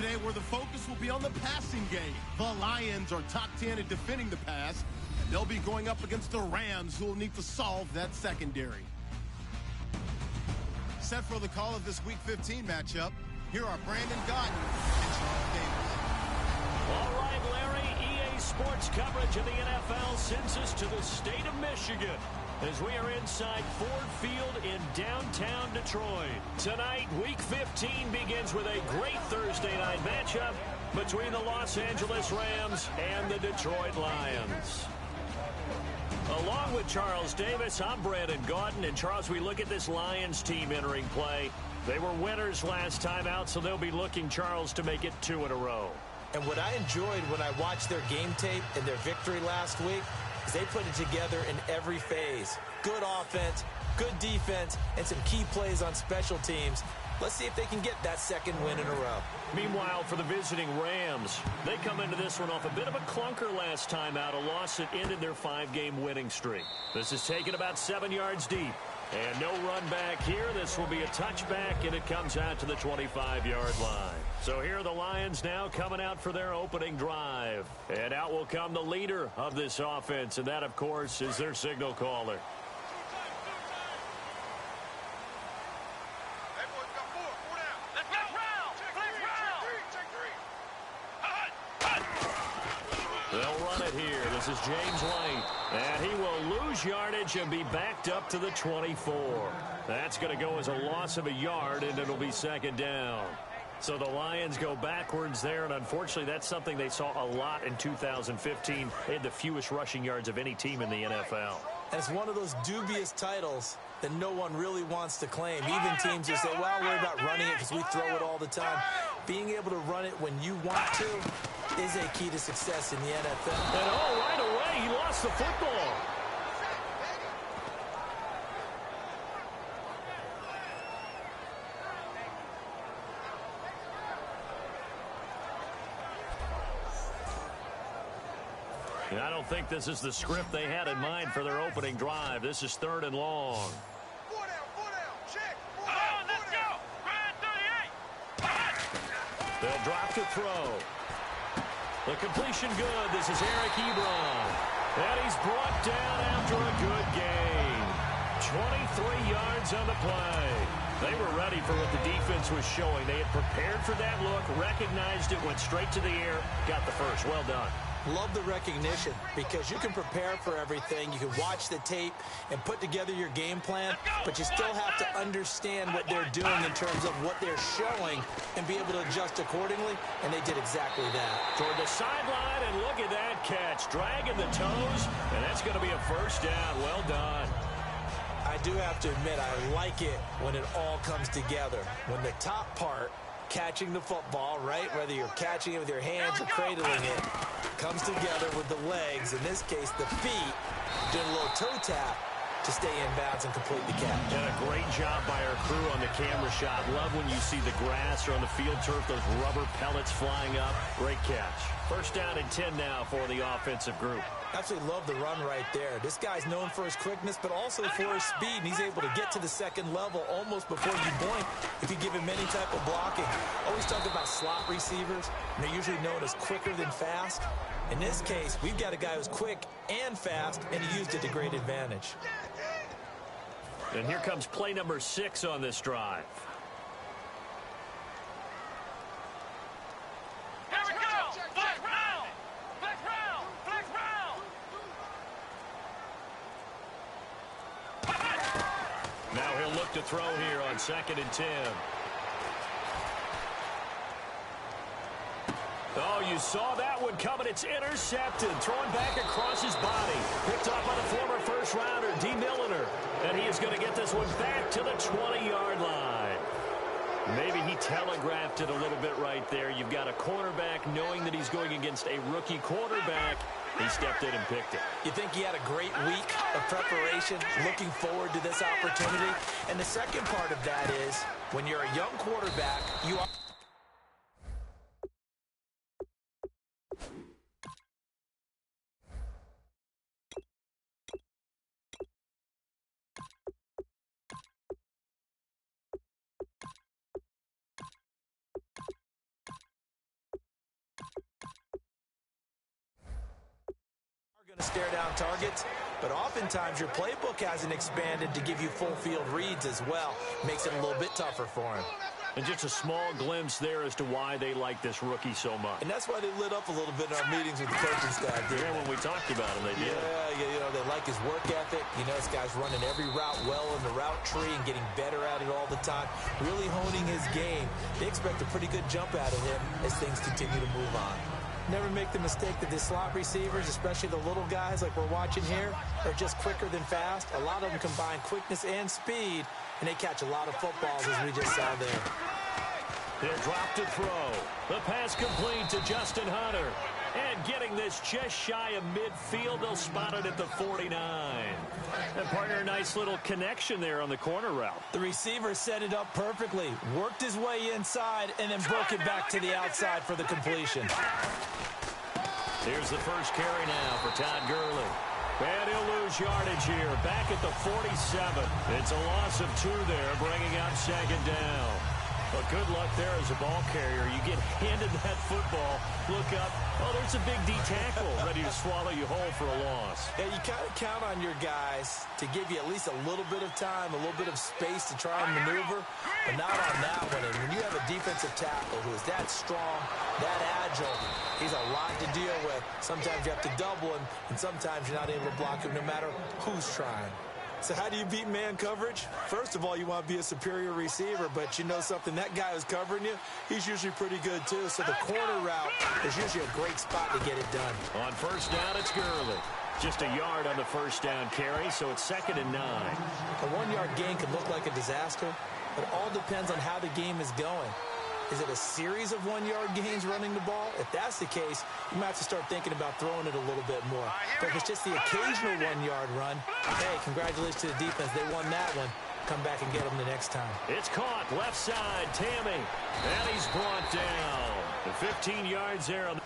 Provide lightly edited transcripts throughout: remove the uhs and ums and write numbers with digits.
today where the focus will be on the passing game. The Lions are top 10 at defending the pass, and they'll be going up against the Rams, who will need to solve that secondary. Set for the call of this Week 15 matchup, here are Brandon Gaudin and Charles Davis. All right, Larry, EA Sports coverage of the NFL sends us to the state of Michigan as we are inside Ford Field in downtown Detroit. Tonight, Week 15 begins with a great Thursday night matchup between the Los Angeles Rams and the Detroit Lions. Along with Charles Davis, I'm Brandon Gaudin. And Charles, we look at this Lions team entering play. They were winners last time out, so they'll be looking, Charles, to make it 2 in a row. And what I enjoyed when I watched their game tape and their victory last week is they put it together in every phase. Good offense, good defense, and some key plays on special teams. Let's see if they can get that second win in a row. Meanwhile, for the visiting Rams, they come into this one off a bit of a clunker last time out, a loss that ended their 5-game winning streak. This is taken about 7 yards deep. And no run back here. This will be a touchback, and it comes out to the 25-yard line. So here are the Lions now coming out for their opening drive. And out will come the leader of this offense, and that, of course, is their signal caller. They'll run it here. This is James White. And he will lose yardage and be backed up to the 24. That's going to go as a loss of a yard, and it'll be second down. So the Lions go backwards there, and unfortunately that's something they saw a lot in 2015. They had the fewest rushing yards of any team in the NFL. And it's one of those dubious titles that no one really wants to claim. Even teams who say, well, we're about running it because we throw it all the time. Being able to run it when you want to is a key to success in the NFL. And right away, he lost the football. And I don't think this is the script they had in mind for their opening drive. This is 3rd and long. They'll drop to throw. The completion good. This is Eric Ebron. And he's brought down after a good gain. 23 yards on the play. They were ready for what the defense was showing. They had prepared for that look, recognized it, went straight to the air, got the first. Well done. Love the recognition because you can prepare for everything. You can watch the tape and put together your game plan, but you still have to understand what they're doing in terms of what they're showing and be able to adjust accordingly, and they did exactly that. Toward the sideline, and look at that catch. Dragging the toes, and that's going to be a first down. Well done. I do have to admit, I like it when it all comes together. When the top part, catching the football, right, whether you're catching it with your hands or cradling it, comes together with the legs, in this case the feet, doing a little toe tap to stay in bounds and complete the catch. And a great job by our crew on the camera shot. Love when you see the grass or on the field turf, those rubber pellets flying up. Great catch. First down and 10 now for the offensive group. Absolutely love the run right there. This guy's known for his quickness, but also for his speed. And he's able to get to the second level almost before you blink if you give him any type of blocking. Always talk about slot receivers, and they're usually known as quicker than fast. In this case, we've got a guy who's quick and fast, and he used it to great advantage. And here comes play number 6 on this drive. Now he'll look to throw here on 2nd and 10. Oh, you saw that one coming. It's intercepted. Throwing back across his body. Picked up by the former first-rounder, D. Milliner. And he is going to get this one back to the 20-yard line. Maybe he telegraphed it a little bit right there. You've got a cornerback knowing that he's going against a rookie quarterback. He stepped in and picked it. You think he had a great week of preparation, looking forward to this opportunity. And the second part of that is, when you're a young quarterback, you are stare down targets, but oftentimes your playbook hasn't expanded to give you full field reads as well. Makes it a little bit tougher for him. And just a small glimpse there as to why they like this rookie so much. And that's why they lit up a little bit in our meetings with the coaching staff. Yeah, when we talked about him, they did. Yeah, they like his work ethic. You know, this guy's running every route well in the route tree and getting better at it all the time, really honing his game. They expect a pretty good jump out of him as things continue to move on. Never make the mistake that the slot receivers, especially the little guys like we're watching here, are just quicker than fast. A lot of them combine quickness and speed, and they catch a lot of footballs, as we just saw there. He'll drop to throw. The pass complete to Justin Hunter. And getting this just shy of midfield, they'll spot it at the 49. And partner, a nice little connection there on the corner route. The receiver set it up perfectly, worked his way inside, and then broke it back to the outside for the completion. Here's the first carry now for Todd Gurley. And he'll lose yardage here, back at the 47. It's a loss of 2 there, bringing up second down. But good luck there as a ball carrier. You get handed that football, look up, oh, there's a big D tackle ready to swallow you whole for a loss. Yeah, you kind of count on your guys to give you at least a little bit of time, a little bit of space to try and maneuver, but not on that one. And when you have a defensive tackle who is that strong, that agile, he's a lot to deal with. Sometimes you have to double him, and sometimes you're not able to block him no matter who's trying. So how do you beat man coverage? First of all, you want to be a superior receiver, but you know something, that guy who's covering you, he's usually pretty good too. So the corner route is usually a great spot to get it done. On first down, it's Gurley. Just a yard on the first down carry, so it's 2nd and 9. A 1-yard gain could look like a disaster, but it all depends on how the game is going. Is it a series of 1-yard gains running the ball? If that's the case, you might have to start thinking about throwing it a little bit more. But if it's just the occasional 1-yard run, hey, congratulations to the defense. They won that one. Come back and get them the next time. It's caught, left side, Tammy. And he's brought down. The 15 yards there on the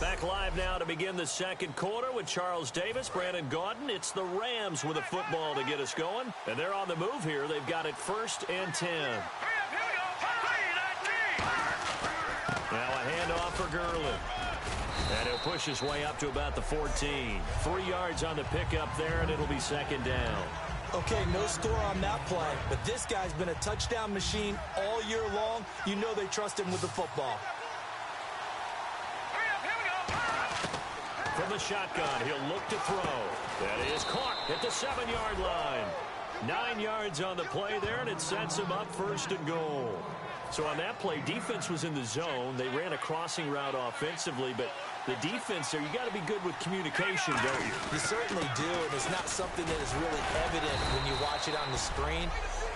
back live now to begin the second quarter with Charles Davis, Brandon Gaudin. It's the Rams with a football to get us going. And they're on the move here. They've got it 1st and 10. Now a handoff for Gurley. And he'll push his way up to about the 14. 3 yards on the pickup there, and it'll be 2nd down. Okay, no score on that play, but this guy's been a touchdown machine all year long. You know they trust him with the football. From the shotgun, he'll look to throw. That is caught at the 7-yard line. 9 yards on the play there, and it sets him up 1st and goal. So on that play, defense was in the zone. They ran a crossing route offensively, but the defense there, you got to be good with communication, don't you? You certainly do, and it's not something that is really evident when you watch it on the screen.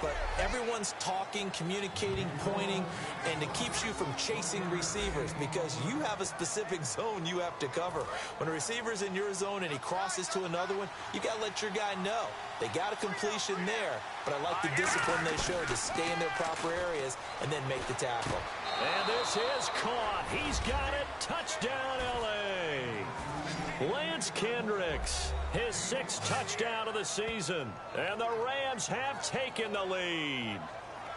But everyone's talking, communicating, pointing, and it keeps you from chasing receivers because you have a specific zone you have to cover. When a receiver's in your zone and he crosses to another one, you got to let your guy know. They got a completion there, but I like the discipline they showed to stay in their proper areas and then make the tackle. And this is caught. He's got it. Touchdown, L.A. Lance Kendricks, his 6th touchdown of the season. And the Rams have taken the lead.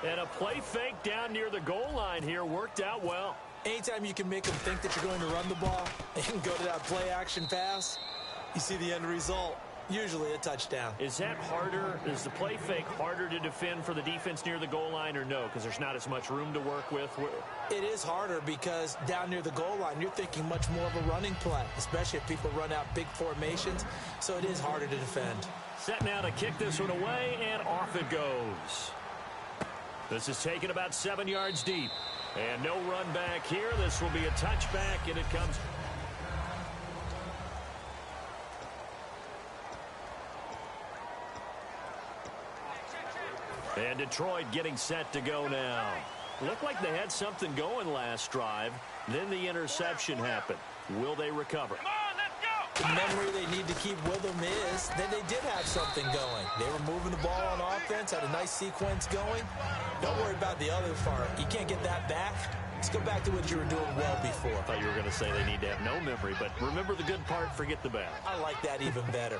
And a play fake down near the goal line here worked out well. Anytime you can make them think that you're going to run the ball and go to that play action pass, you see the end result. Usually a touchdown. Is that harder? Is the play fake harder to defend for the defense near the goal line or no? Because there's not as much room to work with? It is harder because down near the goal line, you're thinking much more of a running play, especially if people run out big formations. So it is harder to defend. Set now to kick this one away, and off it goes. This is taken about 7 yards deep. And no run back here. This will be a touchback, and it comes... And Detroit getting set to go now. Looked like they had something going last drive. Then the interception happened. Will they recover? Come on, let's go! The memory they need to keep with them is that they did have something going. They were moving the ball on offense, had a nice sequence going. Don't worry about the other part. You can't get that back. Let's go back to what you were doing well before. I thought you were going to say they need to have no memory, but remember the good part, forget the bad. I like that even better.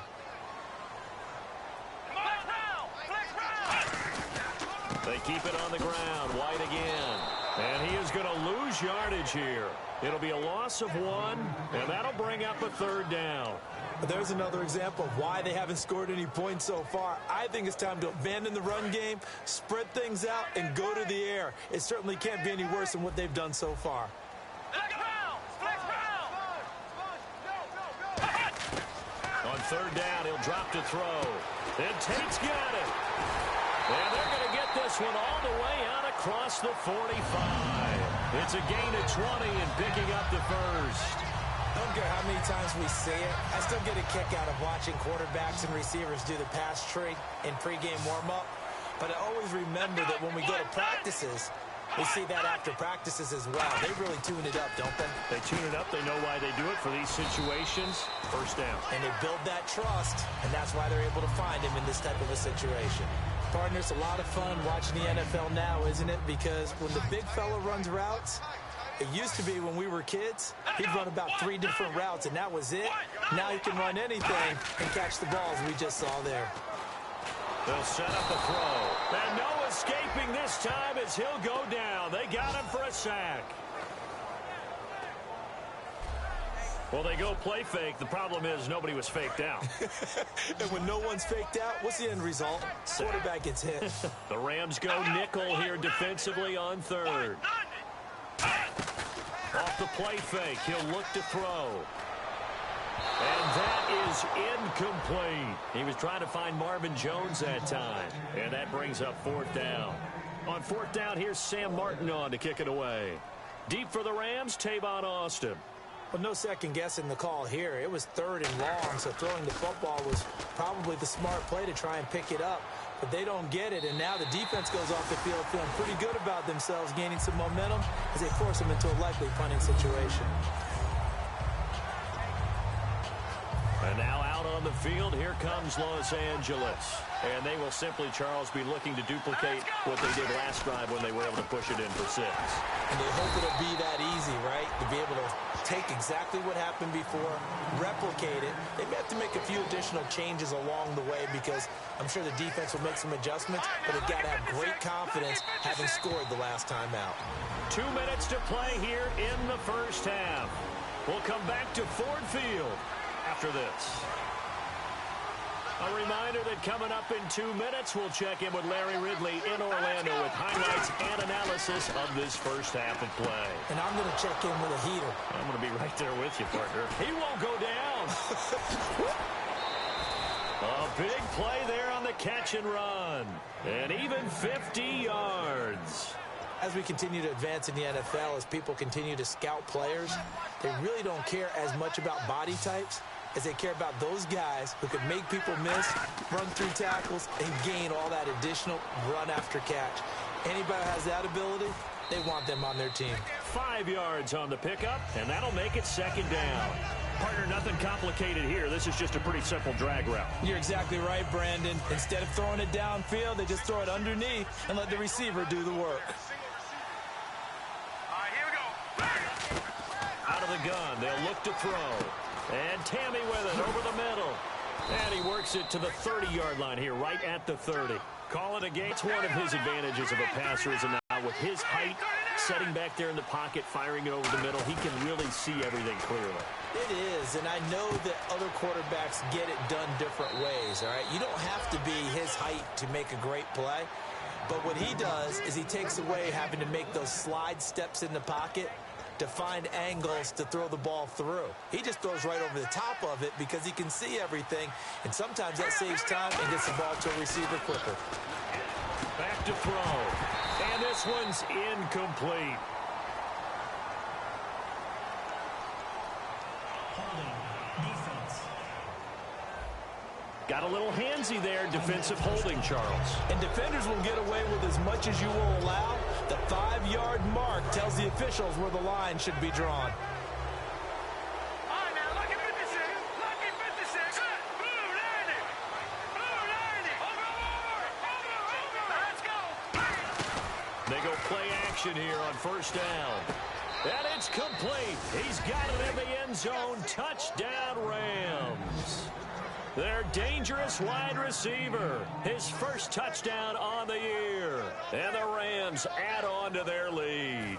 They keep it on the ground. White again. And he is going to lose yardage here. It'll be a loss of 1, and that'll bring up a 3rd down. There's another example of why they haven't scored any points so far. I think it's time to abandon the run game, spread things out, and go to the air. It certainly can't be any worse than what they've done so far. On 3rd down, he'll drop to throw. And Tate's got it. And they're going to get this one all the way out across the 45. It's a gain of 20 and picking up the first. I don't care how many times we see it. I still get a kick out of watching quarterbacks and receivers do the pass tree in pregame warm-up. But I always remember that when we go to practices, we see that after practices as well. They really tune it up, don't they? They tune it up. They know why they do it for these situations. First down. And they build that trust, and that's why they're able to find him in this type of a situation. Partner, it's a lot of fun watching the NFL now, isn't it? Because when the big fella runs routes, it used to be when we were kids, he'd run about 3 different routes, and that was it. Now he can run anything and catch the balls we just saw there. They'll set up a throw. And no escaping this time as he'll go down. They got him for a sack. Well, they go play fake. The problem is nobody was faked out. And when no one's faked out, what's the end result? Quarterback gets hit. The Rams go nickel here defensively on 3rd. Off the play fake, he'll look to throw. And that is incomplete. He was trying to find Marvin Jones that time. And that brings up 4th down. On 4th down, here's Sam Martin on to kick it away. Deep for the Rams, Tavon Austin. Well, no second guessing the call here. It was 3rd and long, so throwing the football was probably the smart play to try and pick it up. But they don't get it, and now the defense goes off the field feeling pretty good about themselves, gaining some momentum as they force them into a likely punting situation. And now out on the field, here comes Los Angeles. And they will simply, Charles, be looking to duplicate what they did last drive when they were able to push it in for 6. And they hope it'll be that easy, right? To be able to take exactly what happened before, replicate it. They may have to make a few additional changes along the way because I'm sure the defense will make some adjustments, but they've got to have great confidence having scored the last time out. 2 minutes to play here in the first half. We'll come back to Ford Field after this. A reminder that coming up in 2 minutes, we'll check in with Larry Ridley in Orlando with highlights and analysis of this first half of play. And I'm going to check in with a heater. I'm going to be right there with you, partner. He won't go down. A big play there on the catch and run. And even 50 yards. As we continue to advance in the NFL, as people continue to scout players, they really don't care as much about body types as they care about those guys who can make people miss, run through tackles, and gain all that additional run after catch. Anybody who has that ability, they want them on their team. 5 yards on the pickup, and that'll make it 2nd down. Partner, nothing complicated here. This is just a pretty simple drag route. You're exactly right, Brandon. Instead of throwing it downfield, they just throw it underneath and let the receiver do the work. Out of the gun, they'll look to throw. And Tammy with it over the middle. And he works it to the 30-yard line here, right at the 30. Call it a game. It's one of his advantages of a passer is now with his height, setting back there in the pocket, firing it over the middle. He can really see everything clearly. It is, and I know that other quarterbacks get it done different ways, all right? You don't have to be his height to make a great play. But what he does is he takes away having to make those slide steps in the pocket to find angles to throw the ball through. He just throws right over the top of it because he can see everything, and sometimes that saves time and gets the ball to a receiver quicker. Back to throw, and this one's incomplete. Got a little handsy there, defensive holding, Charles. And defenders will get away with as much as you will allow. The 5-yard mark tells the officials where the line should be drawn. They go play action here on 1st down. And it's complete. He's got it in the end zone. Touchdown, Rams. Their dangerous wide receiver. His first touchdown on the year. And the Rams add on to their lead.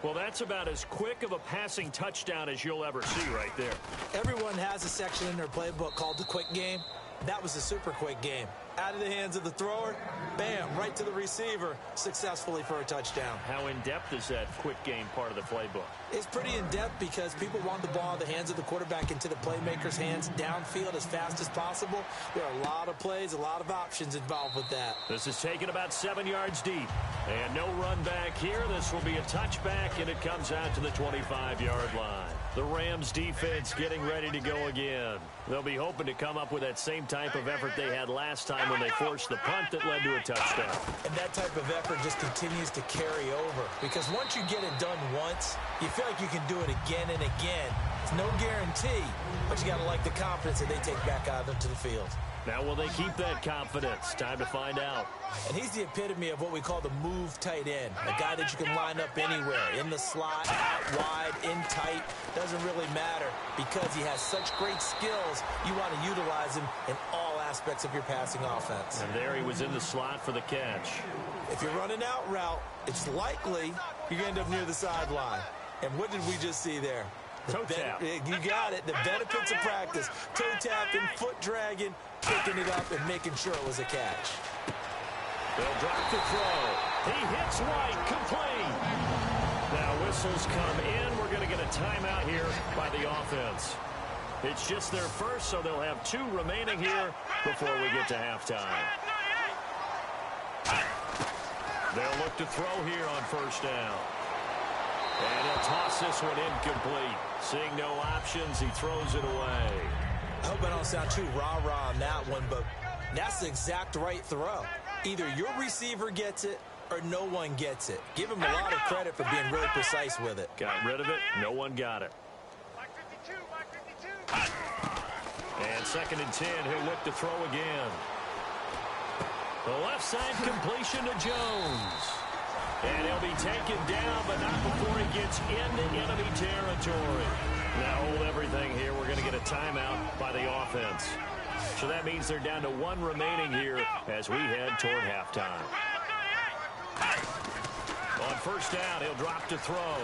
Well, that's about as quick of a passing touchdown as you'll ever see right there. Everyone has a section in their playbook called the quick game. That was a super quick game. Out of the hands of the thrower, bam, right to the receiver, successfully for a touchdown. How in-depth is that quick game part of the playbook? It's pretty in-depth because people want the ball in the hands of the quarterback into the playmaker's hands downfield as fast as possible. There are a lot of plays, a lot of options involved with that. This is taken about 7 yards deep. And no run back here. This will be a touchback, and it comes out to the 25-yard line. The Rams defense getting ready to go again. They'll be hoping to come up with that same type of effort they had last time when they forced the punt that led to a touchdown. And that type of effort just continues to carry over. Because once you get it done once, you feel like you can do it again and again. It's no guarantee, but you got to like the confidence that they take back out into the field. Now, will they keep that confidence? Time to find out. And he's the epitome of what we call the move tight end. A guy that you can line up anywhere. In the slot, out wide, in tight. Doesn't really matter because he has such great skills. You want to utilize him in all aspects of your passing offense. And there he was in the slot for the catch. If you're running out route, it's likely you're going to end up near the sideline. And what did we just see there? Toe tap. You got it. The benefits of practice. Toe tapping, foot dragging, picking it up, and making sure it was a catch. They'll drop the throw. He hits White, complete. Now whistles come in. We're going to get a timeout here by the offense. It's just their first, so they'll have 2 remaining here before we get to halftime. They'll look to throw here on first down. And he'll toss this one incomplete. Seeing no options, he throws it away. I hope I don't sound too rah-rah on that one, but that's the exact right throw. Either your receiver gets it or no one gets it. Give him a lot of credit for being really precise with it. Got rid of it. No one got it. And 2nd and 10, he'll look to throw again. The left side completion to Jones. And he'll be taken down, but not before he gets into enemy territory. Now hold everything here. We're going to get a timeout by the offense. So that means they're down to 1 remaining here as we head toward halftime. On first down, he'll drop to throw.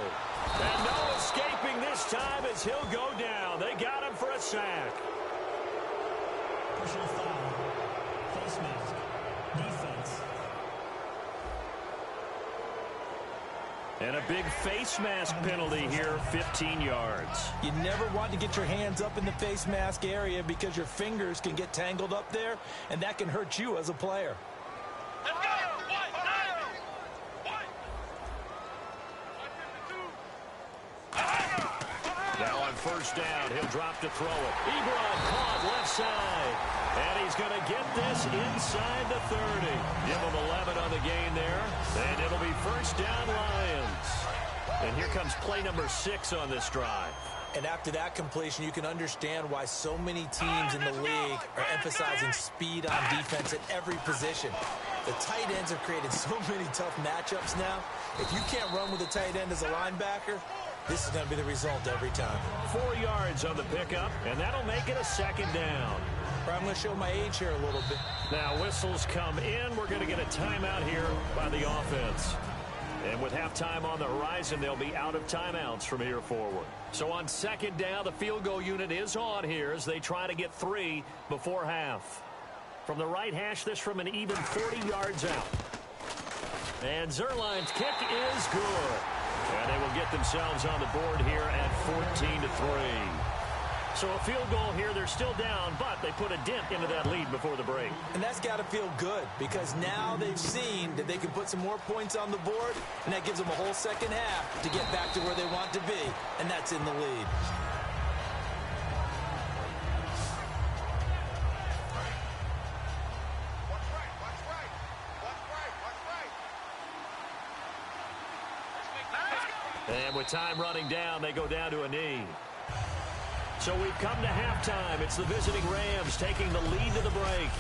And no escaping this time as he'll go down. They got him for a sack. Personal foul. Face mask. Defense. And a big face mask penalty here, 15 yards. You never want to get your hands up in the face mask area because your fingers can get tangled up there, and that can hurt you as a player. Now on first down, he'll drop to throw it. Ebron caught left side. And he's going to get this inside the 30. Give him 11 on the gain there. And it'll be first down Lions. And here comes play number 6 on this drive. And after that completion, you can understand why so many teams in the league are emphasizing speed on defense at every position. The tight ends have created so many tough matchups now. If you can't run with a tight end as a linebacker, this is going to be the result every time. 4 yards on the pickup, and that'll make it a 2nd down. I'm going to show my age here a little bit. Now whistles come in. We're going to get a timeout here by the offense. And with halftime on the horizon, they'll be out of timeouts from here forward. So on 2nd down, the field goal unit is on here as they try to get 3 before half. From the right hash, this from an even 40 yards out. And Zuerlein's kick is good. And they will get themselves on the board here at 14-3. So a field goal here, they're still down, but they put a dent into that lead before the break. And that's got to feel good because now they've seen that they can put some more points on the board, and that gives them a whole second half to get back to where they want to be, and that's in the lead. And with time running down, they go down to a knee. So we've come to halftime. It's the visiting Rams taking the lead to the break.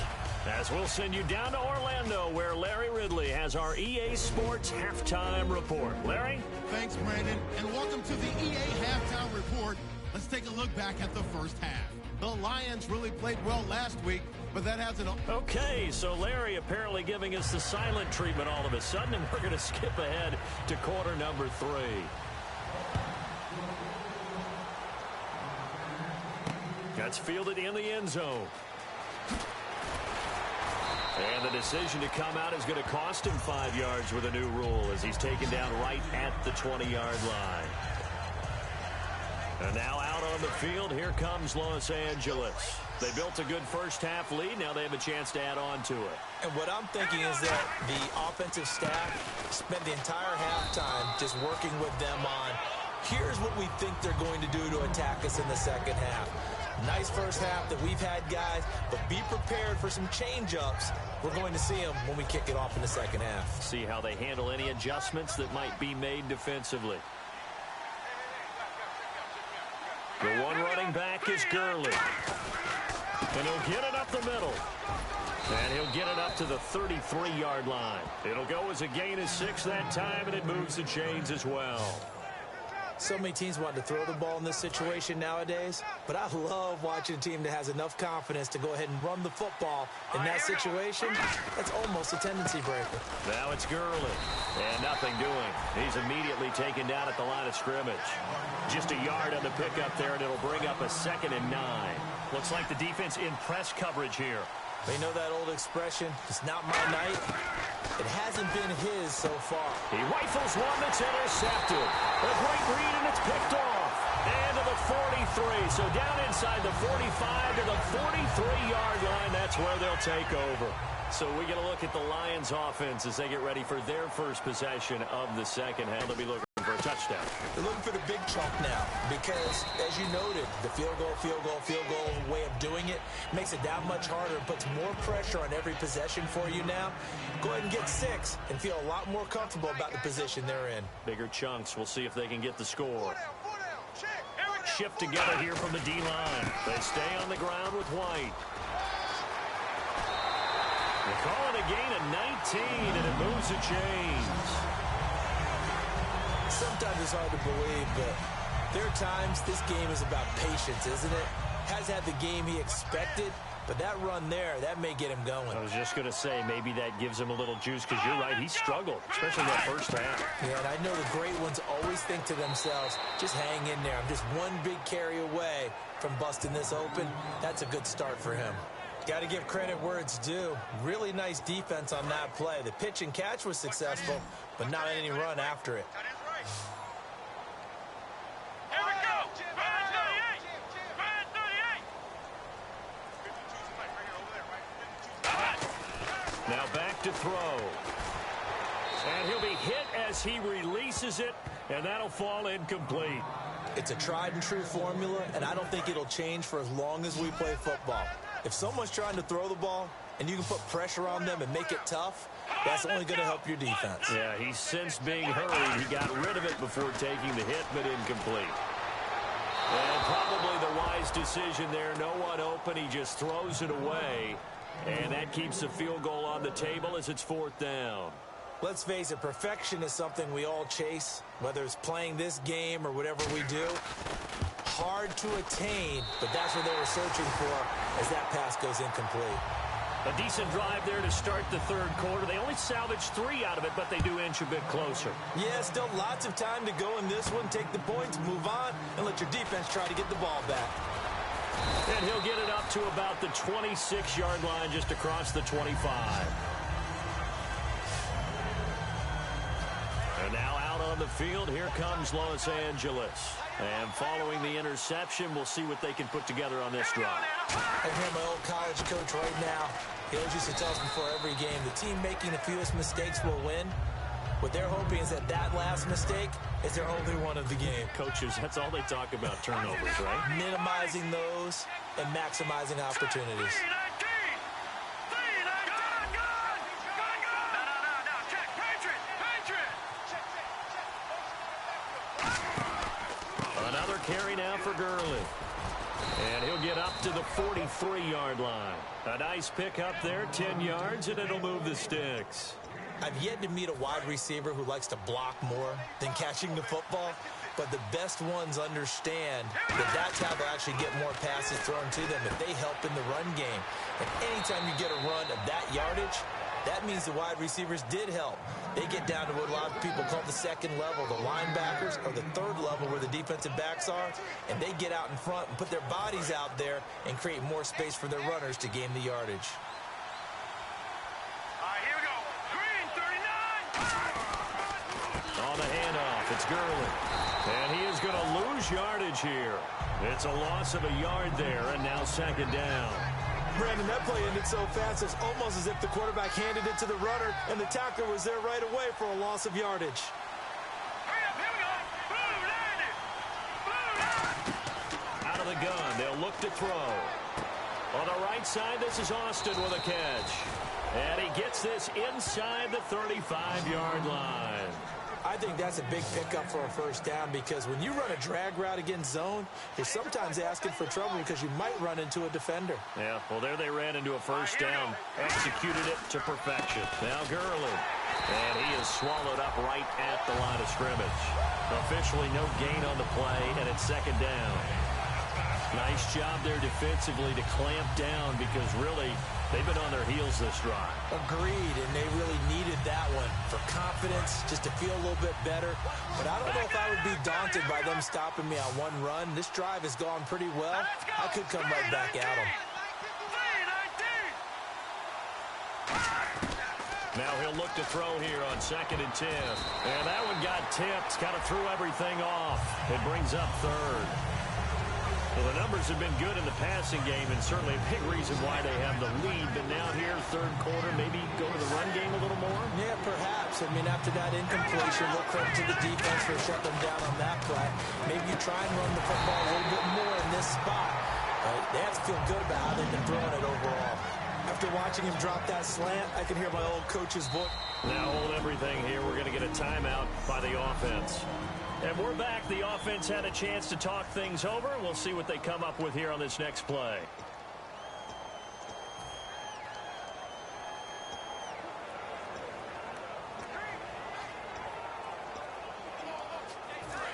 As we'll send you down to Orlando, where Larry Ridley has our EA Sports Halftime Report. Larry? Thanks, Brandon, and welcome to the EA Halftime Report. Let's take a look back at the first half. The Lions really played well last week, but that hasn't... Okay, so Larry apparently giving us the silent treatment all of a sudden, and we're going to skip ahead to quarter number 3. That's fielded in the end zone. And the decision to come out is going to cost him 5 yards with a new rule as he's taken down right at the 20-yard line. And now out on the field, here comes Los Angeles. They built a good first-half lead. Now they have a chance to add on to it. And what I'm thinking is that the offensive staff spent the entire halftime just working with them on, here's what we think they're going to do to attack us in the second half. Nice first half that we've had, guys, but be prepared for some change-ups. We're going to see them when we kick it off in the second half. See how they handle any adjustments that might be made defensively. The one running back is Gurley. And he'll get it up the middle. And he'll get it up to the 33-yard line. It'll go as a gain of 6 that time, and it moves the chains as well. So many teams want to throw the ball in this situation nowadays, but I love watching a team that has enough confidence to go ahead and run the football in that situation. That's almost a tendency breaker. Now it's Gurley, and nothing doing. He's immediately taken down at the line of scrimmage. Just a yard on the pickup there, and it'll bring up a 2nd and 9. Looks like the defense in press coverage here. They know that old expression, it's not my night. It hasn't been his so far. He rifles one that's intercepted. A great read, and it's picked off. And to the 43. So down inside the 45 to the 43-yard line. That's where they'll take over. So we get a look at the Lions offense as they get ready for their first possession of the second half. They'll be looking for a touchdown. They're looking for the big chunk now because, as you noted, the field goal way of doing it makes it that much harder and puts more pressure on every possession for you now. Go ahead and get 6 and feel a lot more comfortable about the position they're in. Bigger chunks. We'll see if they can get the score. Shift together here from the D-line. They stay on the ground with White. They're calling a gain of 19, and it moves the chains. Sometimes it's hard to believe, but there are times this game is about patience, isn't it? Has had the game he expected, but that run there, that may get him going. I was just going to say, maybe that gives him a little juice, because you're right, he struggled, especially that first half. Yeah, and I know the great ones always think to themselves, just hang in there. I'm just one big carry away from busting this open. That's a good start for him. Got to give credit where it's due. Really nice defense on that play. The pitch and catch was successful, but not any run after it. Here we go. 38. Now back to throw. And he'll be hit as he releases it, and that'll fall incomplete. It's a tried and true formula, and I don't think it'll change for as long as we play football. If someone's trying to throw the ball and you can put pressure on them and make it tough, that's only going to help your defense. Yeah, he's since being hurried. He got rid of it before taking the hit, but incomplete. And probably the wise decision there. No one open. He just throws it away. And that keeps the field goal on the table as it's 4th down. Let's face it, perfection is something we all chase, whether it's playing this game or whatever we do. Hard to attain, but that's what they were searching for as that pass goes incomplete. A decent drive there to start the 3rd quarter. They only salvaged 3 out of it, but they do inch a bit closer. Yeah, still lots of time to go in this one. Take the points, move on, and let your defense try to get the ball back. And he'll get it up to about the 26-yard line, just across the 25. And now out on the field, here comes Los Angeles. And following the interception, we'll see what they can put together on this drive. I hear my old college coach right now. He always used to tell us before every game, the team making the fewest mistakes will win. What they're hoping is that that last mistake is their only one of the game. Coaches, that's all they talk about, turnovers, right? Minimizing those and maximizing opportunities. Another carry now for Gurley. And he'll get up to the 43-yard line. A nice pick up there, 10 yards, and it'll move the sticks. I've yet to meet a wide receiver who likes to block more than catching the football, but the best ones understand that that's how they'll actually get more passes thrown to them if they help in the run game. And anytime you get a run of that yardage, That means the wide receivers did help. They get down to what a lot of people call the second level, the linebackers, or the third level where the defensive backs are, and they get out in front and put their bodies out there and create more space for their runners to gain the yardage. All right, here we go. Green, 39. On the handoff, it's Gurley. And he is going to lose yardage here. It's a loss of a yard there, and now second down. Brandon, that play ended so fast, it's almost as if the quarterback handed it to the runner, and the tackler was there right away for a loss of yardage. Hurry up, here we go. Blue, landed. Blue, Out of the gun, they'll look to throw. On the right side, this is Austin with a catch. And he gets this inside the 35-yard line. I think that's a big pickup for a first down because when you run a drag route against zone, you're sometimes asking for trouble because you might run into a defender. Yeah, well, there they ran into a first down. Executed it to perfection. Now Gurley. And he is swallowed up right at the line of scrimmage. Officially no gain on the play, and it's second down. Nice job there defensively to clamp down because really they've been on their heels this drive. Agreed, and they really needed that one for confidence, just to feel a little bit better. But I don't know if I would be daunted by them stopping me on one run. This drive has gone pretty well. I could come right back at them. Now he'll look to throw here on 2nd and 10. And that one got tipped, kind of threw everything off. It brings up third. Well, the numbers have been good in the passing game, and certainly a big reason why they have the lead. But now here, third quarter, maybe go to the run game a little more? Yeah, perhaps. I mean, after that incompletion, we'll credit to the defense for shutting them down on that play. Maybe you try and run the football a little bit more in this spot. They have to feel good about how they've been throwing it overall. After watching him drop that slant, I can hear my old coach's voice. Now hold everything here. We're going to get a timeout by the offense. And we're back. The offense had a chance to talk things over. We'll see what they come up with here on this next play.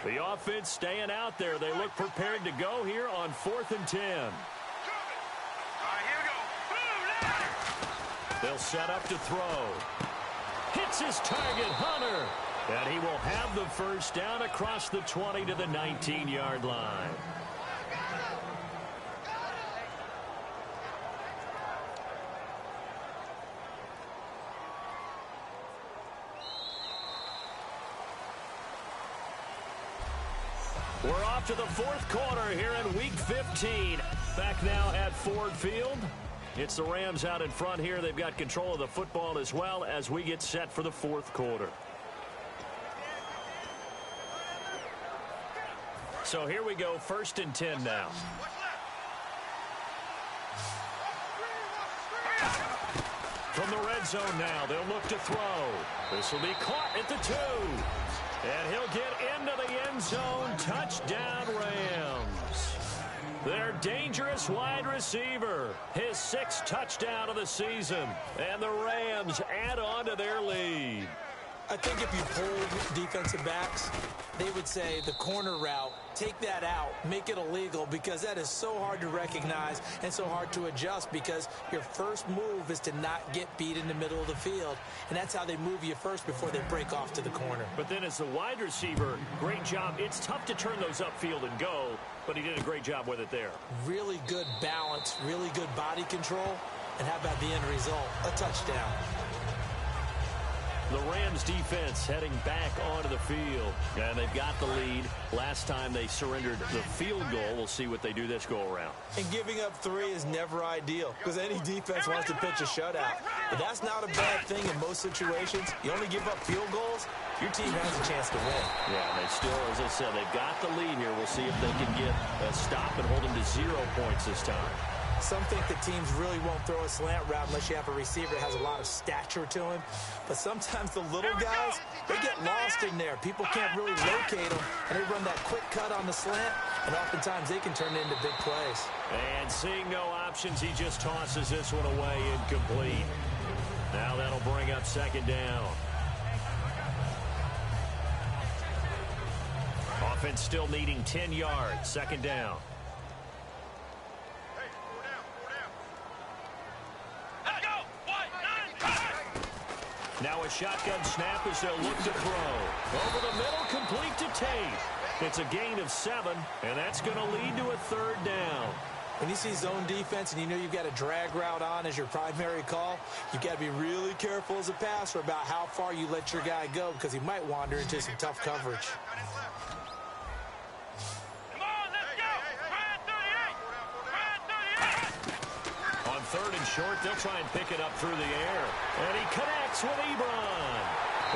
The offense staying out there. They look prepared to go here on 4th and 10. All right, here we go. They'll set up to throw. Hits his target, Hunter. And he will have the first down across the 20 to the 19-yard line. We're off to the fourth quarter here in Week 15. Back now at Ford Field. It's the Rams out in front here. They've got control of the football as well as we get set for the fourth quarter. So here we go, 1st and 10 now. From the red zone now, they'll look to throw. This will be caught at the 2. And he'll get into the end zone. Touchdown, Rams. Their dangerous wide receiver. His 6th touchdown of the season. And the Rams add on to their lead. I think if you polled defensive backs, they would say the corner route, take that out, make it illegal, because that is so hard to recognize and so hard to adjust because your first move is to not get beat in the middle of the field. And that's how they move you first before they break off to the corner. But then as the wide receiver, great job. It's tough to turn those upfield and go, but he did a great job with it there. Really good balance, really good body control. And how about the end result? A touchdown. The Rams defense heading back onto the field. And they've got the lead. Last time they surrendered the field goal. We'll see what they do this go around. And giving up 3 is never ideal because any defense wants to pitch a shutout. But that's not a bad thing in most situations. You only give up field goals, your team has a chance to win. Yeah, they still, as I said, they've got the lead here. We'll see if they can get a stop and hold them to 0 points this time. Some think that teams really won't throw a slant route unless you have a receiver that has a lot of stature to him. But sometimes the little guys, they get lost in there. People can't really locate them, and they run that quick cut on the slant, and oftentimes they can turn it into big plays. And seeing no options, he just tosses this one away incomplete. Now that'll bring up 2nd down. Offense still needing 10 yards. 2nd down. Let's go. 1, 9, 5. Now a shotgun snap as they'll look to throw. Over the middle, complete to Tate. It's a gain of 7, and that's going to lead to a 3rd down. When you see zone defense and you know you've got a drag route on as your primary call, you've got to be really careful as a passer about how far you let your guy go because he might wander into some tough coverage. Come on, let's go. Ryan 38. On 3rd and short, they'll try and pick it up through the air. And he connects with Ebron.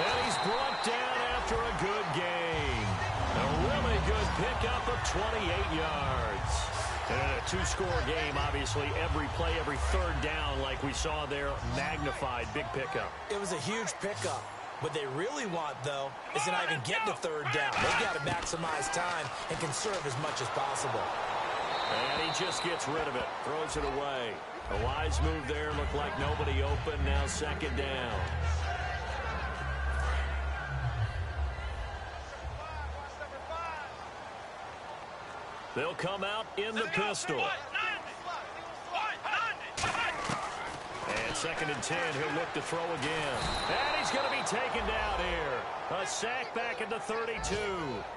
And he's brought down after a good gain. A really good pickup of 28 yards. And a 2-score game, obviously, every play, every 3rd down, like we saw there, magnified, big pickup. It was a huge pickup. What they really want, though, is to not even get to 3rd down. They've got to maximize time and conserve as much as possible. And he just gets rid of it, throws it away. A wise move there, looked like nobody open, now 2nd down. They'll come out in the pistol. And 2nd and 10, he'll look to throw again. And he's going to be taken down here. A sack back at the 32.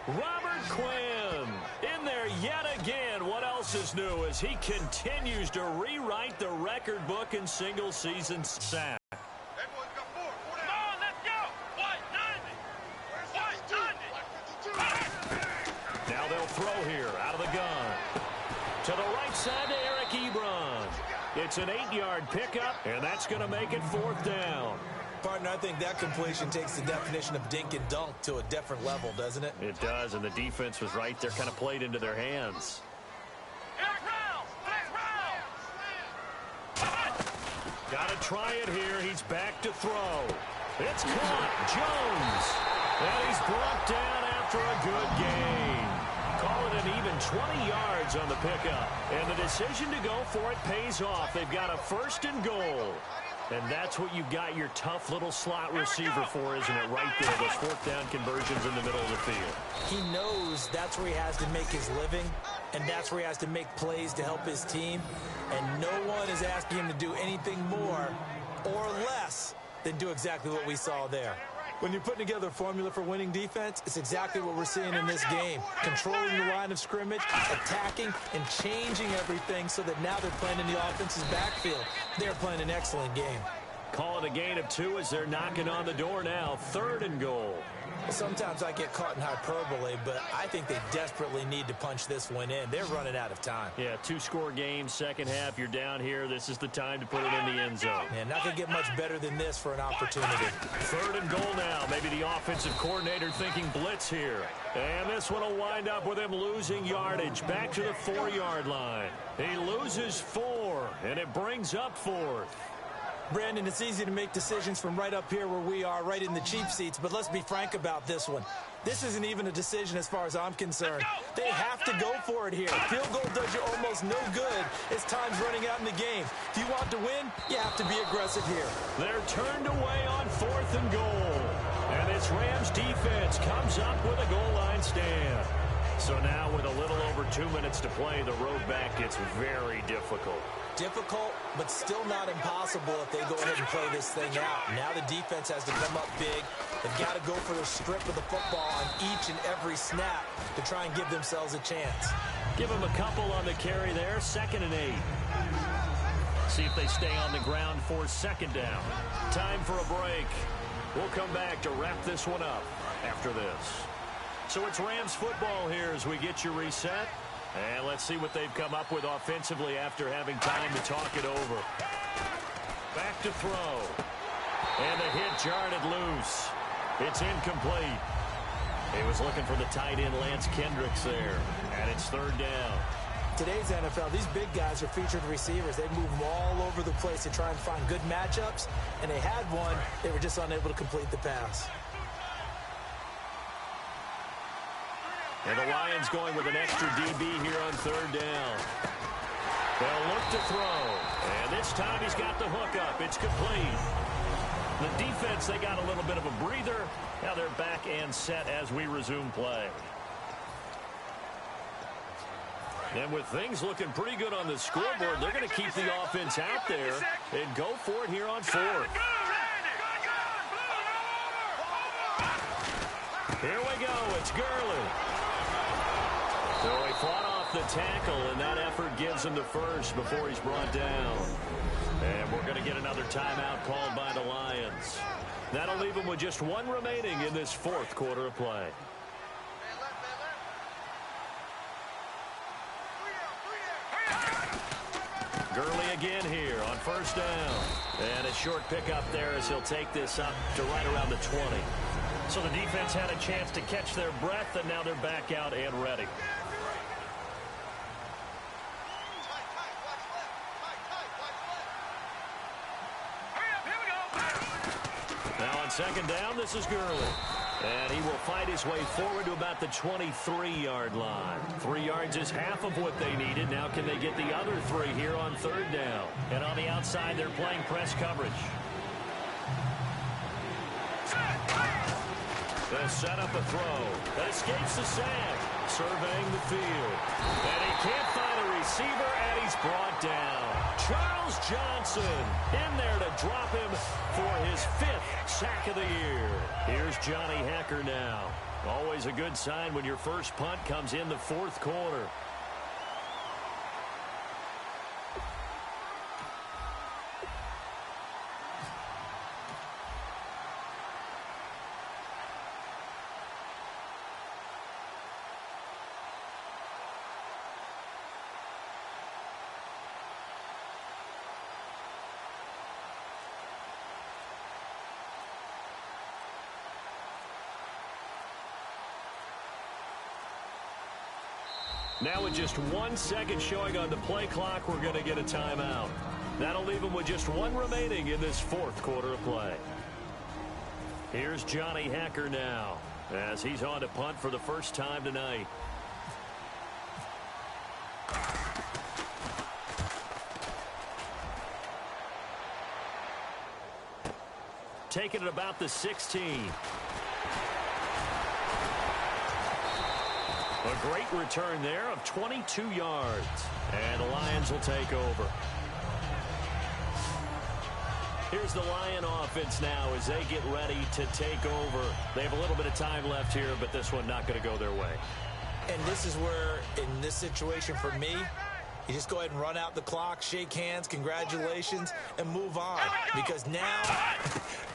Robert Quinn in there yet again. What else is new as he continues to rewrite the record book in single-season sacks. Now they'll throw here out of the gun. To the right side to Eric Ebron. It's an 8-yard pickup, and that's going to make it 4th down. Partner, I think that completion takes the definition of dink and dunk to a different level, doesn't it? It does, and the defense was right there, kind of played into their hands. Got to try it here. He's back to throw. It's caught. Jones. And he's brought down after a good gain. Call it an even 20 yards on the pickup. And the decision to go for it pays off. They've got a 1st and goal. And that's what you've got your tough little slot receiver for, isn't it? Right there, those 4th down conversions in the middle of the field. He knows that's where he has to make his living, and that's where he has to make plays to help his team. And no one is asking him to do anything more or less than do exactly what we saw there. When you're putting together a formula for winning defense, it's exactly what we're seeing in this game. Controlling the line of scrimmage, attacking, and changing everything so that now they're playing in the offense's backfield. They're playing an excellent game. Call it a gain of 2 as they're knocking on the door now. 3rd and goal. Sometimes I get caught in hyperbole, but I think they desperately need to punch this one in. They're running out of time. Yeah, 2-score game, 2nd half. You're down here. This is the time to put it in the end zone. Man, not going to get much better than this for an opportunity. 3rd and goal now. Maybe the offensive coordinator thinking blitz here. And this one will wind up with him losing yardage. Back to the 4-yard line. He loses 4, and it brings up 4th. Brandon, it's easy to make decisions from right up here where we are, right in the cheap seats, but let's be frank about this one. This isn't even a decision as far as I'm concerned. They have to go for it here. Field goal does you almost no good as time's running out in the game. If you want to win, you have to be aggressive here. They're turned away on 4th and goal. And this Rams defense comes up with a goal line stand. So now with a little over 2 minutes to play, the road back gets very difficult. Difficult, but still not impossible if they go ahead and play this thing out. Now the defense has to come up big. They've got to go for the strip of the football on each and every snap to try and give themselves a chance. Give them a couple on the carry there. 2nd and 8. See if they stay on the ground for 2nd down. Time for a break. We'll come back to wrap this one up after this. So it's Rams football here as we get you reset. And let's see what they've come up with offensively after having time to talk it over. Back to throw. And the hit jarred it loose. It's incomplete. He was looking for the tight end Lance Kendricks there. And it's 3rd down. Today's NFL, these big guys are featured receivers. They move all over the place to try and find good matchups. And they had one. They were just unable to complete the pass. And the Lions going with an extra DB here on 3rd down. They'll look to throw. And this time he's got the hook up. It's complete. The defense, they got a little bit of a breather. Now they're back and set as we resume play. And with things looking pretty good on the scoreboard, they're going to keep the offense out there and go for it here on 4th. go. It's Gurley. So he fought off the tackle, and that effort gives him the first before he's brought down. And we're going to get another timeout called by the Lions. That'll leave him with just one remaining in this fourth quarter of play. Gurley again here on first down. And a short pickup there as he'll take this up to right around the 20. So the defense had a chance to catch their breath, and now they're back out and ready. Now on second down, this is Gurley. And he will fight his way forward to about the 23-yard line. 3 yards is half of what they needed. Now can they get the other 3 here on third down? And on the outside, they're playing press coverage. They'll set up a throw. That escapes the sack. Surveying the field. And he can't find a receiver, and he's brought down. Charles Johnson in there to drop him for his 5th sack of the year. Here's Johnny Hekker now. Always a good sign when your first punt comes in the fourth quarter. Now with just 1 second showing on the play clock, we're going to get a timeout. That'll leave him with just one remaining in this fourth quarter of play. Here's Johnny Hekker now as he's on to punt for the first time tonight. Taking it about the 16. A great return there of 22 yards. And the Lions will take over. Here's the Lion offense now as they get ready to take over. They have a little bit of time left here, but this one not going to go their way. And this is where, in this situation for me, you just go ahead and run out the clock, shake hands, congratulations, and move on. Because now,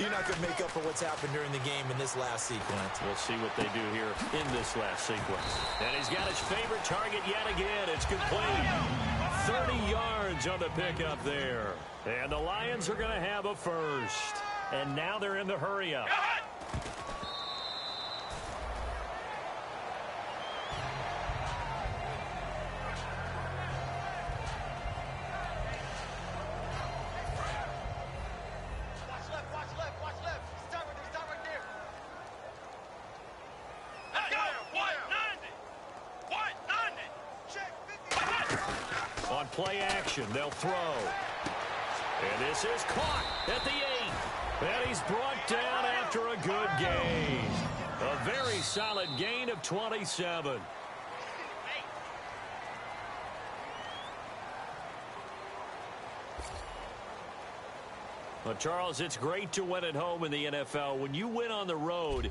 you're not going to make up for what's happened during the game in this last sequence. We'll see what they do here in this last sequence. And he's got his favorite target yet again. It's complete. 30 yards on the pickup there. And the Lions are going to have a first. And now they're in the hurry-up. Play action, they'll throw. And this is caught at the 8. And he's brought down after a good gain. A very solid gain of 27. Well, Charles, it's great to win at home in the NFL. When you win on the road,